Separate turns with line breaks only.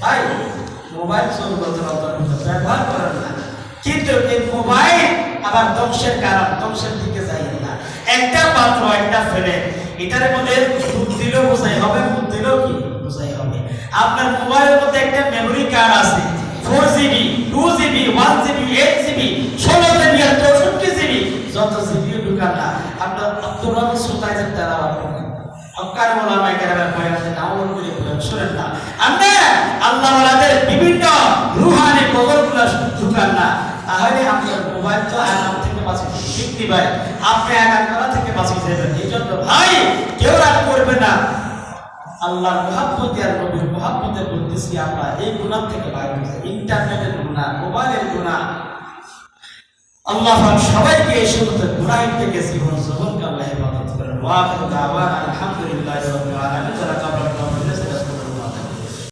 ভাই মোবাইল ব্যবহার করেন না, কিন্তু এই মোবাইল আবার ধ্বংসের কারণ, ধ্বংসের দিকে যাই না। একটা পাত্র, একটা ফেলে, এটার মধ্যে দুধ দিলেও বোঝাই হবে, দুধ দিলেও কি বোঝাই হবে। আপনার মোবাইলের মধ্যে একটা মেমোরি কার্ড আছে 4GB, 2GB, 1GB, 8GB, 16GB, 64GB, যত জিবি ঢুকান না আপনার অন্তরম শ্রোতায় যে তারা অক্কার মোলামায় কেরামের বয়ানে ডাউনলোড করে বলেন, শুনেন না। আমরা আল্লাহ ওয়ালাদের বিভিন্ন রুহানি কবরগুলো ঢুকান না, তাহলে আপনার মোবাইল তো আগাম থেকে বাঁচিয়ে শিখতে ভাই, আপনি আগাম করা থেকে বাঁচিয়ে যাবেন। এই জন্য ভাই কেউ রাগ করবে না, আল্লাহর মহব্বত আর নবীর মহব্বতে বলতেছি আমরা এই গুনাহ থেকে বাইরে হয়ে যাই। ইন্টারনেটের গুনাহ, মোবাইলের গুনাহ, আল্লাহ সবাইকে এই সমস্ত গুনাহ থেকে জীবন যাপন আল্লাহ হেফাজত করেন। ওয়া আখিরু দাওয়ানা আলহামদুলিল্লাহি রাব্বিল